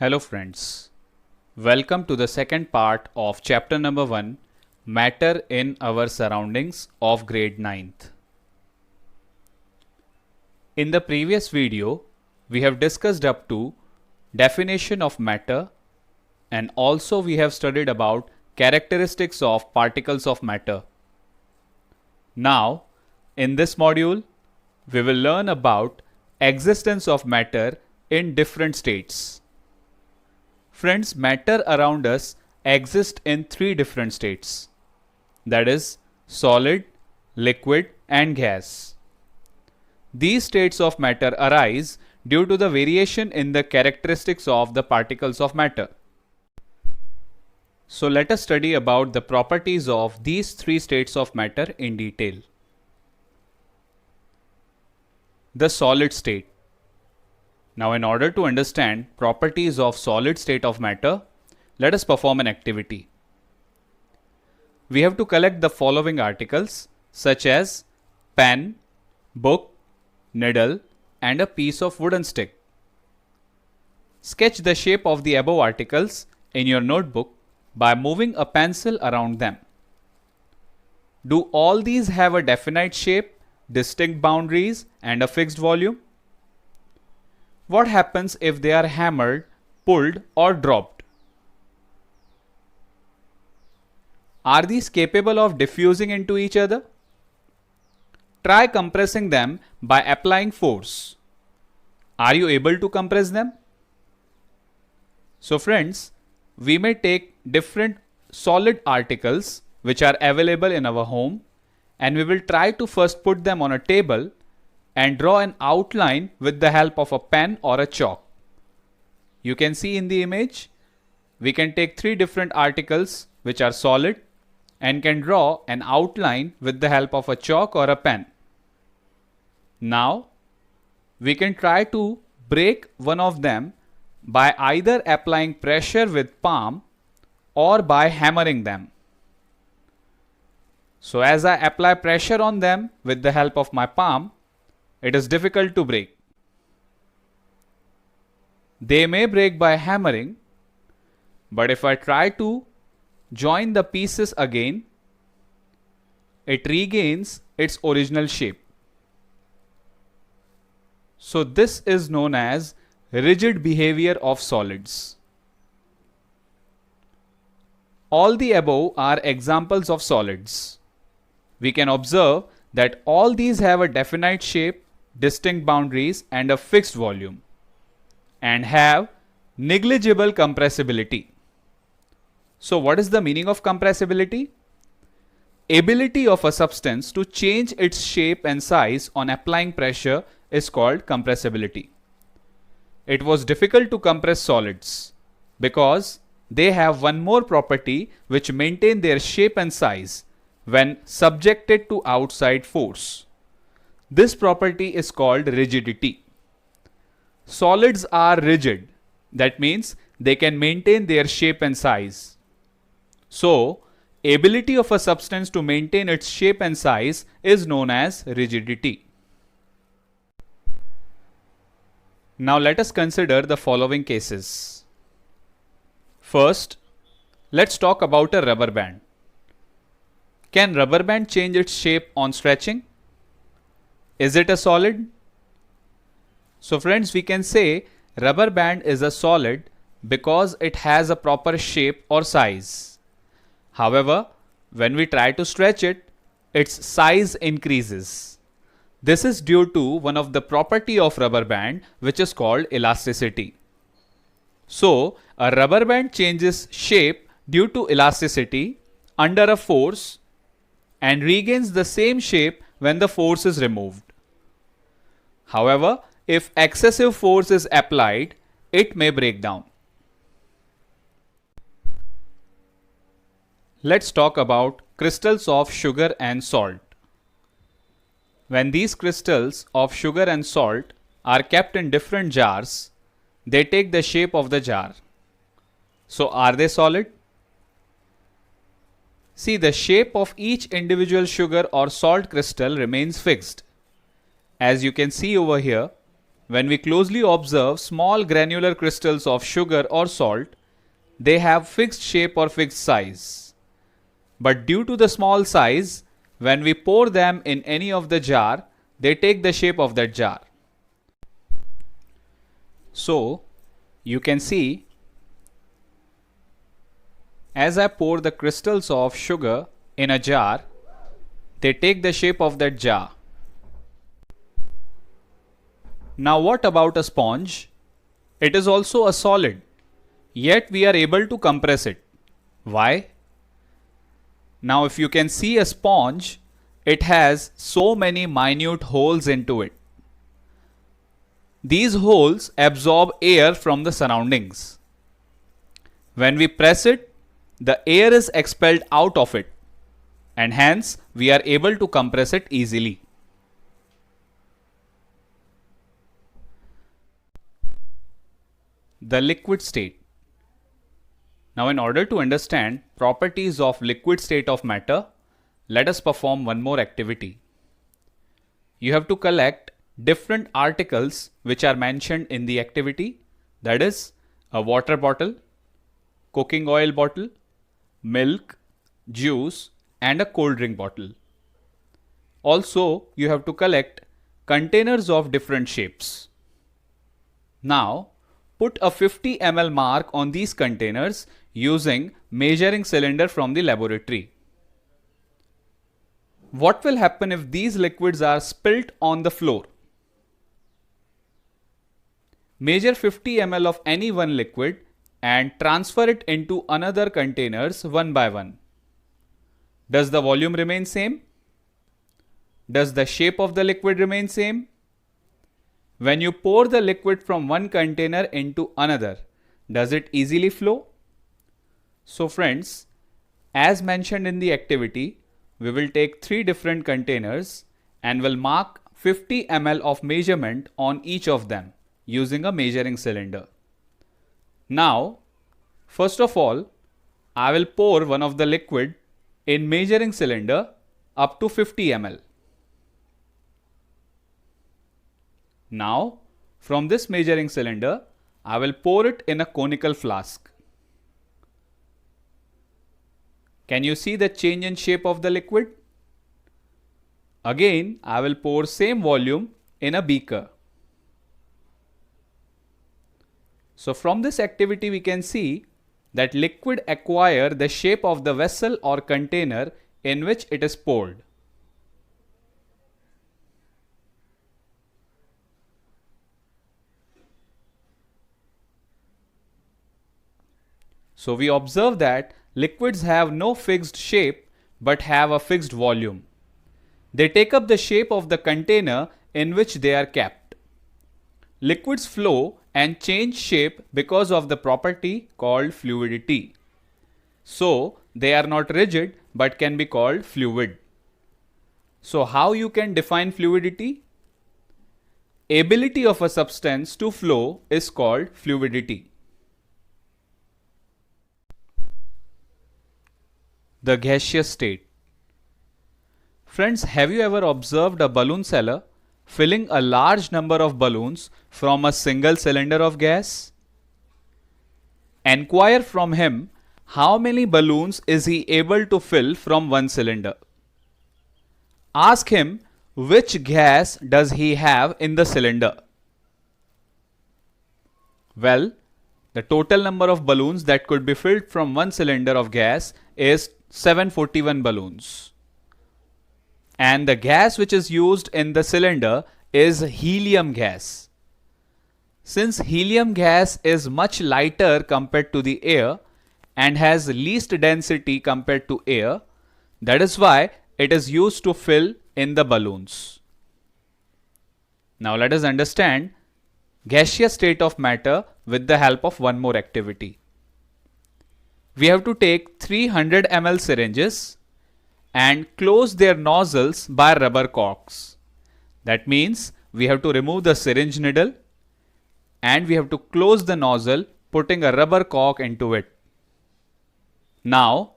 Hello friends, welcome to the second part of chapter number 1, Matter in Our Surroundings of grade 9th. In the previous video, we have discussed up to definition of matter and also we have studied about characteristics of particles of matter. Now, in this module, we will learn about existence of matter in different states. Friends, matter around us exists in three different states, that is, solid, liquid, and gas. These states of matter arise due to the variation in the characteristics of the particles of matter. So let us study about the properties of these three states of matter in detail. The solid state. Now, in order to understand properties of solid state of matter, let us perform an activity. We have to collect the following articles such as pen, book, needle, and a piece of wooden stick. Sketch the shape of the above articles in your notebook by moving a pencil around them. Do all these have a definite shape, distinct boundaries, and a fixed volume? What happens if they are hammered, pulled, or dropped? Are these capable of diffusing into each other? Try compressing them by applying force. Are you able to compress them? So friends, we may take different solid articles which are available in our home and we will try to first put them on a table and draw an outline with the help of a pen or a chalk. You can see in the image, we can take three different articles which are solid and can draw an outline with the help of a chalk or a pen. Now, we can try to break one of them by either applying pressure with palm or by hammering them. So as I apply pressure on them with the help of my palm, it is difficult to break. They may break by hammering, but if I try to join the pieces again, it regains its original shape. So this is known as rigid behavior of solids. All the above are examples of solids. We can observe that all these have a definite shape, distinct boundaries, and a fixed volume, and have negligible compressibility. So what is the meaning of compressibility? Ability of a substance to change its shape and size on applying pressure is called compressibility. It was difficult to compress solids because they have one more property which maintain their shape and size when subjected to outside force. This property is called rigidity. Solids are rigid. That means they can maintain their shape and size. So, ability of a substance to maintain its shape and size is known as rigidity. Now let us consider the following cases. First, let's talk about a rubber band. Can rubber band change its shape on stretching? Is it a solid? So friends, we can say rubber band is a solid because it has a proper shape or size. However, when we try to stretch it, its size increases. This is due to one of the property of rubber band which is called elasticity. So, a rubber band changes shape due to elasticity under a force and regains the same shape when the force is removed. However, if excessive force is applied, it may break down. Let's talk about crystals of sugar and salt. When these crystals of sugar and salt are kept in different jars, they take the shape of the jar. So are they solid? See, the shape of each individual sugar or salt crystal remains fixed. As you can see over here, when we closely observe small granular crystals of sugar or salt, they have fixed shape or fixed size. But due to the small size, when we pour them in any of the jar, they take the shape of that jar. So, you can see as I pour the crystals of sugar in a jar, they take the shape of that jar. Now what about a sponge? It is also a solid, yet we are able to compress it. Why? Now if you can see a sponge, it has so many minute holes into it. These holes absorb air from the surroundings. When we press it, the air is expelled out of it, and hence we are able to compress it easily. The liquid state. Now in order to understand properties of liquid state of matter, let us perform one more activity. You have to collect different articles which are mentioned in the activity, that is a water bottle, cooking oil bottle, milk, juice and a cold drink bottle. Also, you have to collect containers of different shapes. Now, put a 50 ml mark on these containers using measuring cylinder from the laboratory. What will happen if these liquids are spilt on the floor? Measure 50 ml of any one liquid and transfer it into another containers one by one. Does the volume remain same? Does the shape of the liquid remain same? When you pour the liquid from one container into another, does it easily flow? So friends, as mentioned in the activity, we will take 3 different containers and will mark 50 ml of measurement on each of them using a measuring cylinder. Now, first of all, I will pour one of the liquid in measuring cylinder up to 50 ml. Now, from this measuring cylinder, I will pour it in a conical flask. Can you see the change in shape of the liquid? Again, I will pour same volume in a beaker. So from this activity we can see that liquid acquire the shape of the vessel or container in which it is poured. So we observe that liquids have no fixed shape but have a fixed volume. They take up the shape of the container in which they are kept. Liquids flow and change shape because of the property called fluidity. So they are not rigid but can be called fluid. So how you can define fluidity? Ability of a substance to flow is called fluidity. The gaseous state. Friends, have you ever observed a balloon seller filling a large number of balloons from a single cylinder of gas? Enquire from him how many balloons is he able to fill from one cylinder. Ask him which gas does he have in the cylinder. Well, the total number of balloons that could be filled from one cylinder of gas is 741 balloons. And the gas which is used in the cylinder is helium gas. Since helium gas is much lighter compared to the air and has least density compared to air, that is why it is used to fill in the balloons. Now let us understand gaseous state of matter with the help of one more activity. We have to take 300 ml syringes and close their nozzles by rubber corks. That means we have to remove the syringe needle and we have to close the nozzle putting a rubber cork into it. Now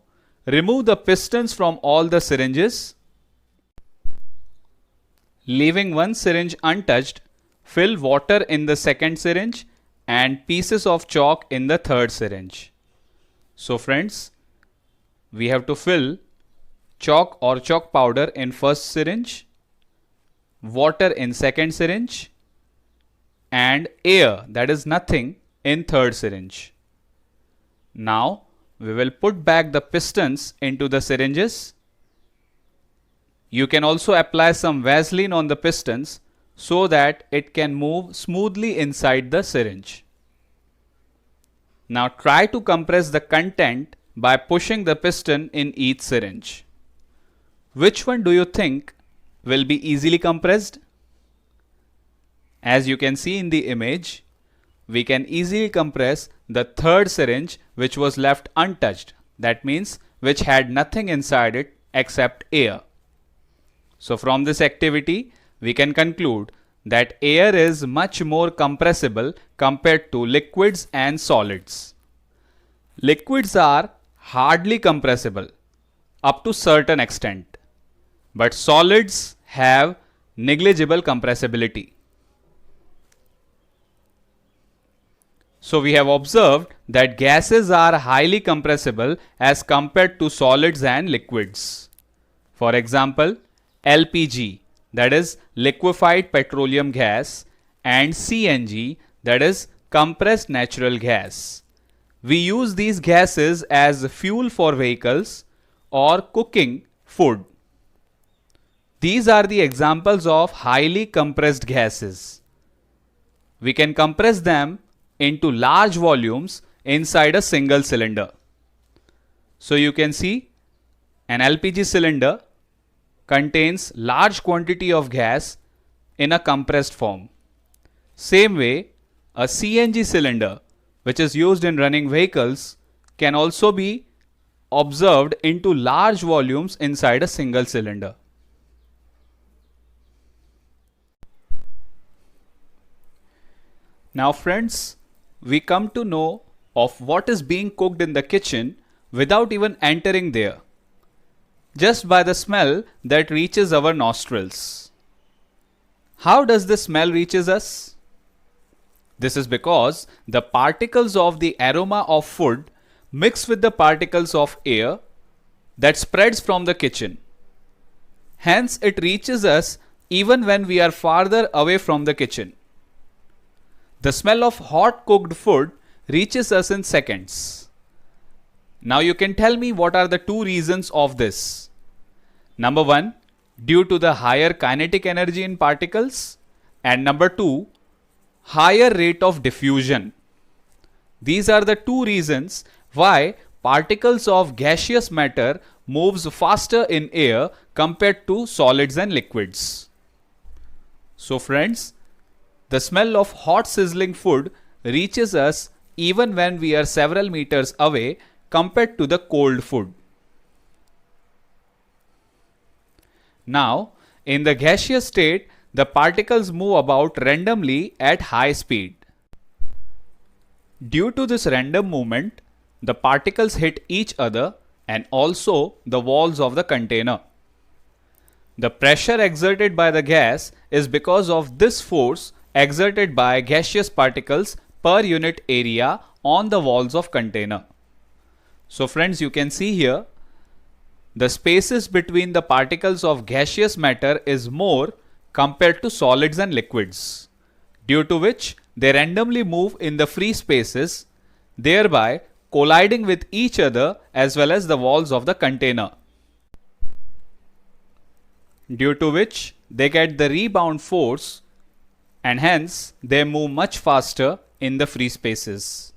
remove the pistons from all the syringes. Leaving one syringe untouched, fill water in the second syringe and pieces of chalk in the third syringe. So friends, we have to fill chalk or chalk powder in first syringe, water in second syringe, and air, that is nothing, in third syringe. Now we will put back the pistons into the syringes. You can also apply some Vaseline on the pistons so that it can move smoothly inside the syringe. Now try to compress the content by pushing the piston in each syringe. Which one do you think will be easily compressed? As you can see in the image, we can easily compress the third syringe which was left untouched. That means which had nothing inside it except air. So from this activity, we can conclude that air is much more compressible compared to liquids and solids. Liquids are hardly compressible up to certain extent, but solids have negligible compressibility. So we have observed that gases are highly compressible as compared to solids and liquids. For example, LPG, that is liquefied petroleum gas, and CNG, that is compressed natural gas. We use these gases as fuel for vehicles or cooking food. These are the examples of highly compressed gases. We can compress them into large volumes inside a single cylinder. So you can see an LPG cylinder contains large quantity of gas in a compressed form. Same way, a CNG cylinder, which is used in running vehicles, can also be observed into large volumes inside a single cylinder. Now friends, we come to know of what is being cooked in the kitchen without even entering there, just by the smell that reaches our nostrils. How does the smell reaches us? This is because the particles of the aroma of food mix with the particles of air that spreads from the kitchen. Hence, it reaches us even when we are farther away from the kitchen. The smell of hot cooked food reaches us in seconds. Now you can tell me what are the two reasons of this. Number one, due to the higher kinetic energy in particles, and number two, higher rate of diffusion. These are the two reasons why particles of gaseous matter moves faster in air compared to solids and liquids. So friends, the smell of hot sizzling food reaches us even when we are several meters away compared to the cold food. Now, in the gaseous state, the particles move about randomly at high speed. Due to this random movement, the particles hit each other and also the walls of the container. The pressure exerted by the gas is because of this force exerted by gaseous particles per unit area on the walls of container. So friends, you can see here, the spaces between the particles of gaseous matter is more compared to solids and liquids, due to which they randomly move in the free spaces, thereby colliding with each other as well as the walls of the container, due to which they get the rebound force and hence they move much faster in the free spaces.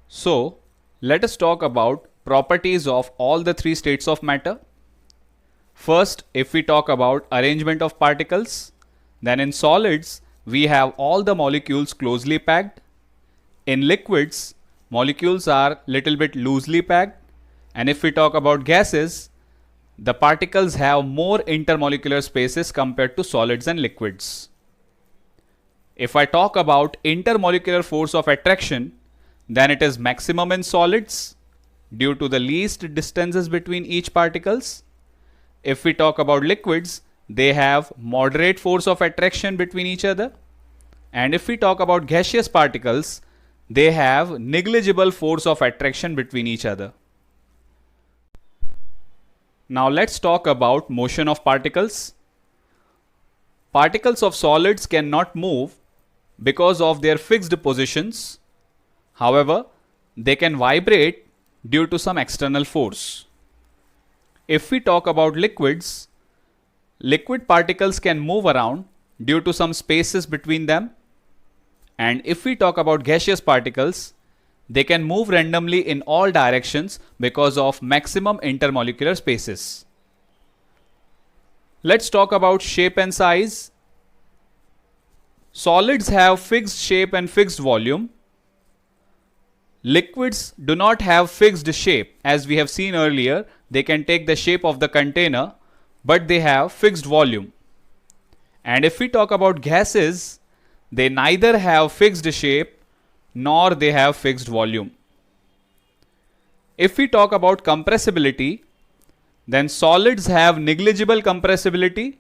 So, let us talk about properties of all the three states of matter. First, if we talk about arrangement of particles, then in solids, we have all the molecules closely packed. In liquids, molecules are little bit loosely packed. And if we talk about gases, the particles have more intermolecular spaces compared to solids and liquids. If I talk about intermolecular force of attraction, then it is maximum in solids due to the least distances between each particles. if we talk about liquids, they have moderate force of attraction between each other. And if we talk about gaseous particles, they have negligible force of attraction between each other. Now let's talk about motion of particles. Particles of solids cannot move because of their fixed positions. However, they can vibrate due to some external force. If we talk about liquids, liquid particles can move around due to some spaces between them. And if we talk about gaseous particles, they can move randomly in all directions because of maximum intermolecular spaces. Let's talk about shape and size. Solids have fixed shape and fixed volume. Liquids do not have fixed shape. As we have seen earlier, they can take the shape of the container, but they have fixed volume. And if we talk about gases, they neither have fixed shape nor they have fixed volume. If we talk about compressibility, then solids have negligible compressibility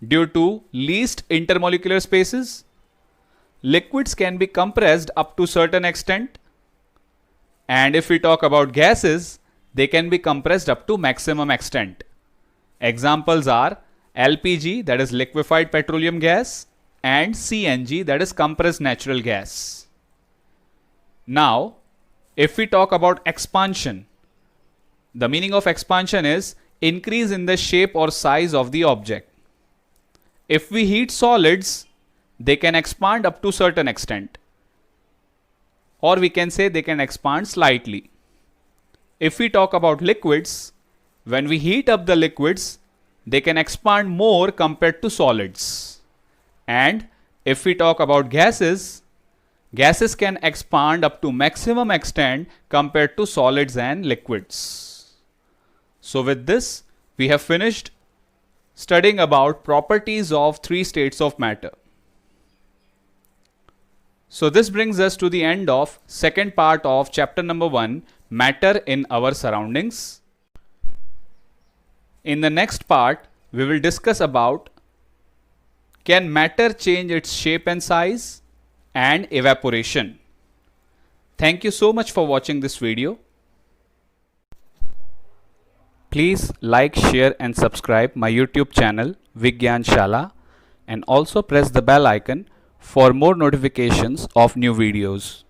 due to least intermolecular spaces. Liquids can be compressed up to certain extent. And if we talk about gases, they can be compressed up to maximum extent. Examples are LPG, that is liquefied petroleum gas, and CNG, that is compressed natural gas. Now, if we talk about expansion, the meaning of expansion is increase in the shape or size of the object. If we heat solids, they can expand up to certain extent, or we can say they can expand slightly. If we talk about liquids, when we heat up the liquids, they can expand more compared to solids. And if we talk about gases, gases can expand up to maximum extent compared to solids and liquids. So with this, we have finished studying about properties of three states of matter. So this brings us to the end of second part of chapter number 1, matter in our surroundings. In the next part, we will discuss about can matter change its shape and size and evaporation. Thank you so much for watching this video. Please like, share and subscribe my YouTube channel Vigyan Shala, and also press the bell icon for more notifications of new videos.